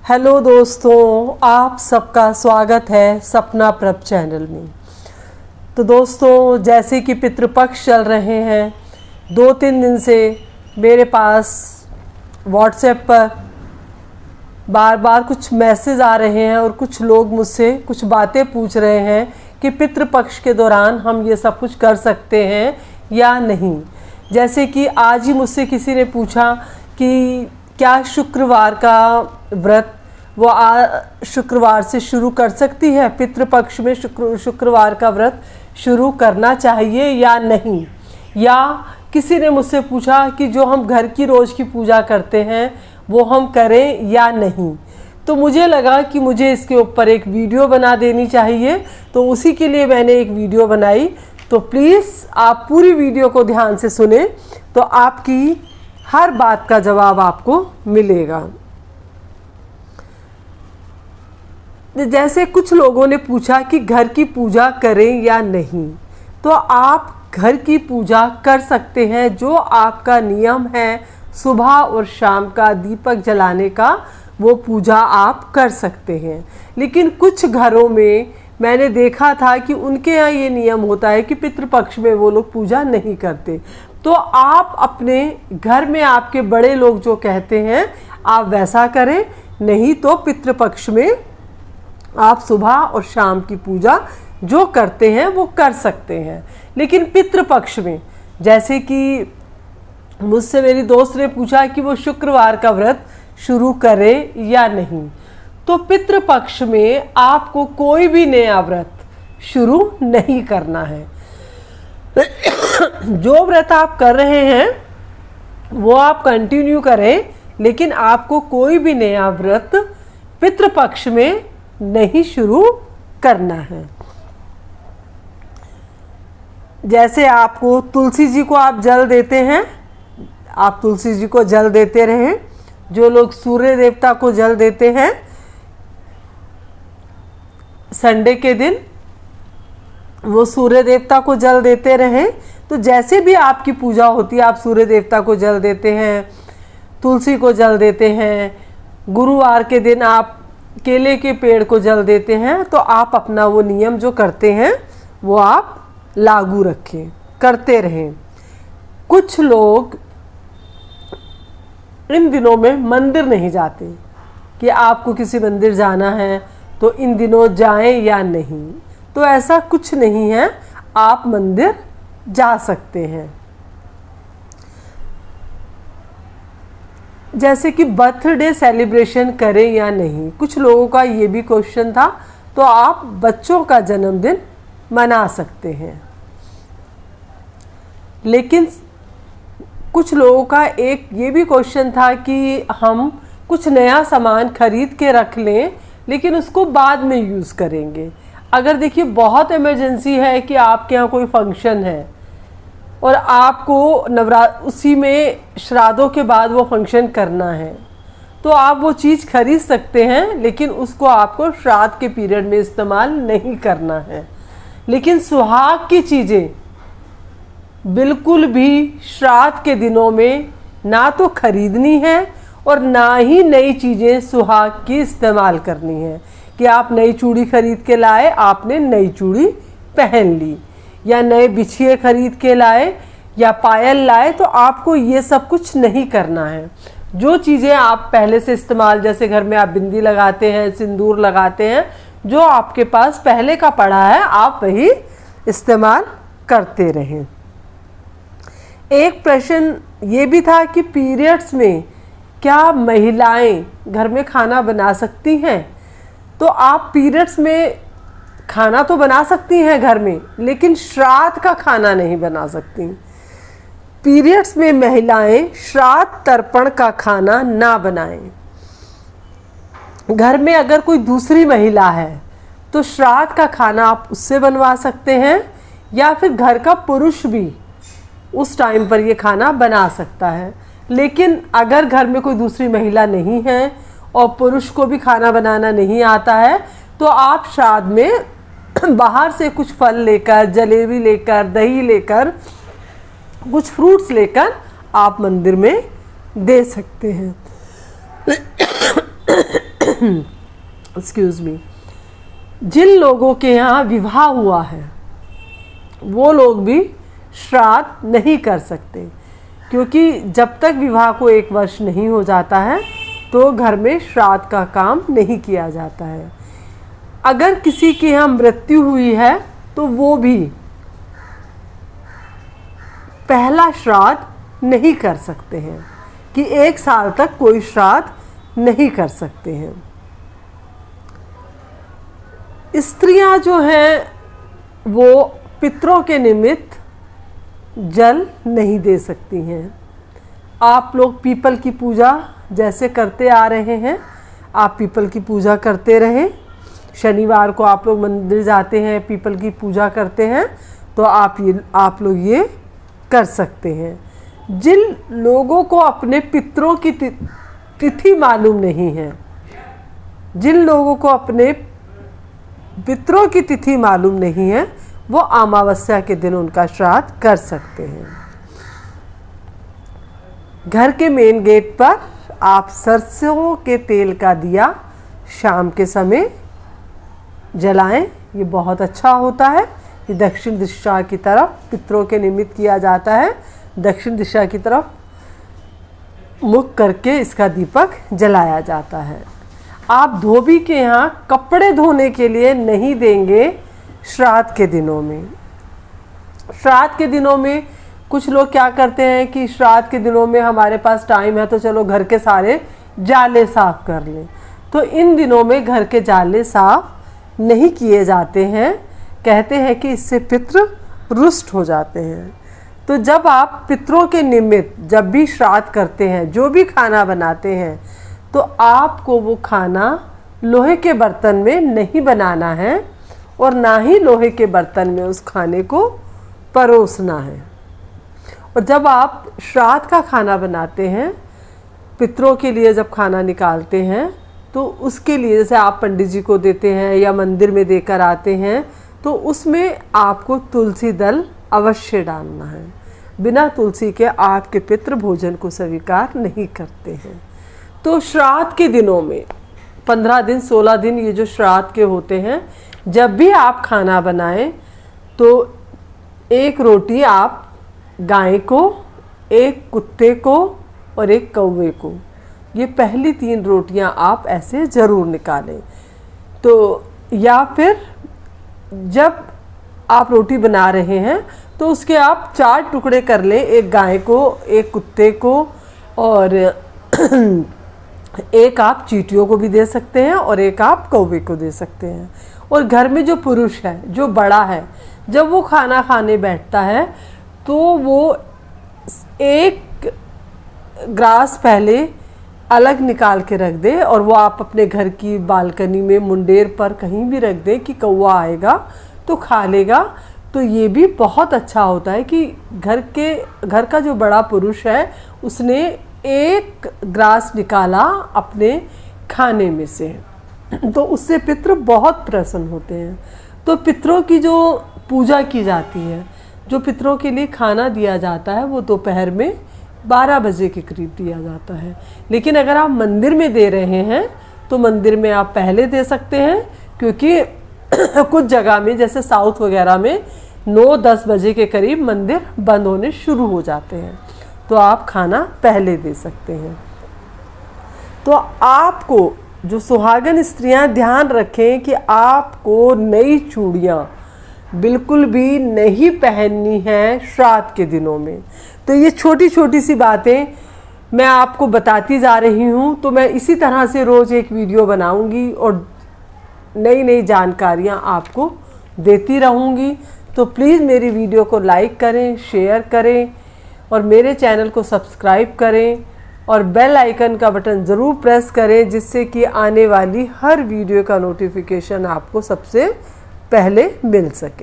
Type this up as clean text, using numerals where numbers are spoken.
Hello दोस्तों, आप सबका स्वागत है सपना प्रभ चैनल में। तो दोस्तों, जैसे कि पितृपक्ष चल रहे हैं, 2-3 दिन से मेरे पास व्हाट्सएप पर बार बार कुछ मैसेज आ रहे हैं और कुछ लोग मुझसे कुछ बातें पूछ रहे हैं कि पितृपक्ष के दौरान हम ये सब कुछ कर सकते हैं या नहीं। जैसे कि आज ही मुझसे किसी ने पूछा कि क्या शुक्रवार का व्रत वो शुक्रवार से शुरू कर सकती है, पितृपक्ष में शुक्रवार का व्रत शुरू करना चाहिए या नहीं। या किसी ने मुझसे पूछा कि जो हम घर की रोज़ की पूजा करते हैं वो हम करें या नहीं। तो मुझे लगा कि मुझे इसके ऊपर एक वीडियो बना देनी चाहिए, तो उसी के लिए मैंने एक वीडियो बनाई। तो प्लीज़ आप पूरी वीडियो को ध्यान से सुने, तो आपकी हर बात का जवाब आपको मिलेगा। जैसे कुछ लोगों ने पूछा कि घर की पूजा करें या नहीं, तो आप घर की पूजा कर सकते हैं। जो आपका नियम है सुबह और शाम का दीपक जलाने का, वो पूजा आप कर सकते हैं। लेकिन कुछ घरों में मैंने देखा था कि उनके यहाँ ये नियम होता है कि पितृपक्ष में वो लोग पूजा नहीं करते। तो आप अपने घर में आपके बड़े लोग जो कहते हैं आप वैसा करें, नहीं तो पितृपक्ष में आप सुबह और शाम की पूजा जो करते हैं वो कर सकते हैं। लेकिन पितृपक्ष में, जैसे कि मुझसे मेरी दोस्त ने पूछा कि वो शुक्रवार का व्रत शुरू करे या नहीं, तो पितृपक्ष में आपको कोई भी नया व्रत शुरू नहीं करना है। जो व्रत आप कर रहे हैं वो आप कंटिन्यू करें, लेकिन आपको कोई भी नया व्रत पितृपक्ष में नहीं शुरू करना है। जैसे आपको तुलसी जी को आप जल देते हैं, आप तुलसी जी को जल देते रहें। जो लोग सूर्य देवता को जल देते हैं संडे के दिन, वो सूर्य देवता को जल देते रहें। तो जैसे भी आपकी पूजा होती है, आप सूर्य देवता को जल देते हैं, तुलसी को जल देते हैं, गुरुवार के दिन आप केले के पेड़ को जल देते हैं, तो आप अपना वो नियम जो करते हैं वो आप लागू रखें, करते रहें। कुछ लोग इन दिनों में मंदिर नहीं जाते कि आपको किसी मंदिर जाना है तो इन दिनों जाएं या नहीं, तो ऐसा कुछ नहीं है, आप मंदिर जा सकते हैं। जैसे कि बर्थडे सेलिब्रेशन करें या नहीं, कुछ लोगों का ये भी क्वेश्चन था, तो आप बच्चों का जन्मदिन मना सकते हैं। लेकिन कुछ लोगों का एक ये भी क्वेश्चन था कि हम कुछ नया सामान खरीद के रख लें लेकिन उसको बाद में यूज़ करेंगे। अगर देखिए बहुत इमरजेंसी है कि आपके यहाँ कोई फंक्शन है और आपको उसी में श्राद्धों के बाद वो फंक्शन करना है, तो आप वो चीज़ खरीद सकते हैं, लेकिन उसको आपको श्राद्ध के पीरियड में इस्तेमाल नहीं करना है। लेकिन सुहाग की चीज़ें बिल्कुल भी श्राद्ध के दिनों में ना तो खरीदनी है और ना ही नई चीज़ें सुहाग की इस्तेमाल करनी है कि आप नई चूड़ी खरीद के लाए, आपने नई चूड़ी पहन ली, या नए बिछिए खरीद के लाए या पायल लाए, तो आपको ये सब कुछ नहीं करना है। जो चीज़ें आप पहले से इस्तेमाल, जैसे घर में आप बिंदी लगाते हैं, सिंदूर लगाते हैं, जो आपके पास पहले का पड़ा है आप वही इस्तेमाल करते रहें। एक प्रश्न ये भी था कि पीरियड्स में क्या महिलाएं घर में खाना बना सकती हैं? तो आप पीरियड्स में खाना तो बना सकती हैं घर में, लेकिन श्राद्ध का खाना नहीं बना सकती। पीरियड्स में महिलाएं श्राद्ध तर्पण का खाना ना बनाएं। घर में अगर कोई दूसरी महिला है तो श्राद्ध का खाना आप उससे बनवा सकते हैं, या फिर घर का पुरुष भी उस टाइम पर ये खाना बना सकता है। लेकिन अगर घर में कोई दूसरी महिला नहीं है और पुरुष को भी खाना बनाना नहीं आता है, तो आप श्राद्ध में बाहर से कुछ फल लेकर, जलेबी लेकर, दही लेकर, कुछ फ्रूट्स लेकर आप मंदिर में दे सकते हैं। एक्सक्यूज मी, जिन लोगों के यहाँ विवाह हुआ है वो लोग भी श्राद्ध नहीं कर सकते, क्योंकि जब तक विवाह को 1 वर्ष नहीं हो जाता है तो घर में श्राद्ध का काम नहीं किया जाता है। अगर किसी के यहाँ मृत्यु हुई है तो वो भी पहला श्राद्ध नहीं कर सकते हैं, कि 1 साल तक कोई श्राद्ध नहीं कर सकते हैं। स्त्रियां जो हैं वो पितरों के निमित्त जल नहीं दे सकती हैं। आप लोग पीपल की पूजा जैसे करते आ रहे हैं, आप पीपल की पूजा करते रहें। शनिवार को आप लोग मंदिर जाते हैं, पीपल की पूजा करते हैं, तो आप लोग ये कर सकते हैं। जिन लोगों को अपने पितरों की तिथि मालूम नहीं है, जिन लोगों को अपने पितरों की तिथि मालूम नहीं है, वो अमावस्या के दिन उनका श्राद्ध कर सकते हैं। घर के मेन गेट पर आप सरसों के तेल का दिया शाम के समय जलाएं, ये बहुत अच्छा होता है। ये दक्षिण दिशा की तरफ पितरों के निमित्त किया जाता है। दक्षिण दिशा की तरफ मुख करके इसका दीपक जलाया जाता है। आप धोबी के यहाँ कपड़े धोने के लिए नहीं देंगे श्राद्ध के दिनों में। श्राद्ध के दिनों में कुछ लोग क्या करते हैं कि श्राद्ध के दिनों में हमारे पास टाइम है तो चलो घर के सारे जाले साफ कर लें, तो इन दिनों में घर के जाले साफ नहीं किए जाते हैं। कहते हैं कि इससे पितृ रुष्ट हो जाते हैं। तो जब आप पितरों के निमित्त जब भी श्राद्ध करते हैं, जो भी खाना बनाते हैं, तो आपको वो खाना लोहे के बर्तन में नहीं बनाना है और ना ही लोहे के बर्तन में उस खाने को परोसना है। और जब आप श्राद्ध का खाना बनाते हैं, पितरों के लिए जब खाना निकालते हैं, तो उसके लिए जैसे आप पंडित जी को देते हैं या मंदिर में देकर आते हैं, तो उसमें आपको तुलसी दल अवश्य डालना है। बिना तुलसी के आपके पितृ भोजन को स्वीकार नहीं करते हैं। तो श्राद्ध के दिनों में 15 दिन 16 दिन ये जो श्राद्ध के होते हैं, जब भी आप खाना बनाएं तो 1 रोटी आप गाय को, 1 कुत्ते को और 1 कौवे को, ये पहली 3 रोटियां आप ऐसे ज़रूर निकालें। तो या फिर जब आप रोटी बना रहे हैं तो उसके आप 4 टुकड़े कर लें, 1 गाय को, 1 कुत्ते को और 1 आप चींटियों को भी दे सकते हैं और 1 आप कौवे को दे सकते हैं। और घर में जो पुरुष है, जो बड़ा है, जब वो खाना खाने बैठता है तो वो 1 ग्रास पहले अलग निकाल के रख दे और वो आप अपने घर की बालकनी में मुंडेर पर कहीं भी रख दें कि कौवा आएगा तो खा लेगा। तो ये भी बहुत अच्छा होता है कि घर का जो बड़ा पुरुष है उसने 1 ग्रास निकाला अपने खाने में से, तो उससे पितृ बहुत प्रसन्न होते हैं। तो पितरों की जो पूजा की जाती है, जो पितरों के लिए खाना दिया जाता है, वो दोपहर में 12 बजे के करीब दिया जाता है। लेकिन अगर आप मंदिर में दे रहे हैं तो मंदिर में आप पहले दे सकते हैं, क्योंकि कुछ जगह में जैसे साउथ वगैरह में 9-10 बजे के करीब मंदिर बंद होने शुरू हो जाते हैं, तो आप खाना पहले दे सकते हैं। तो आपको जो सुहागन स्त्रियां ध्यान रखें कि आपको नई चूड़ियाँ बिल्कुल भी नहीं पहननी है श्राद्ध के दिनों में। तो ये छोटी छोटी सी बातें मैं आपको बताती जा रही हूँ। तो मैं इसी तरह से रोज़ एक वीडियो बनाऊँगी और नई नई जानकारियाँ आपको देती रहूँगी। तो प्लीज़ मेरी वीडियो को लाइक करें, शेयर करें और मेरे चैनल को सब्सक्राइब करें और बेल आइकन का बटन ज़रूर प्रेस करें, जिससे कि आने वाली हर वीडियो का नोटिफिकेशन आपको सबसे पहले मिल सके।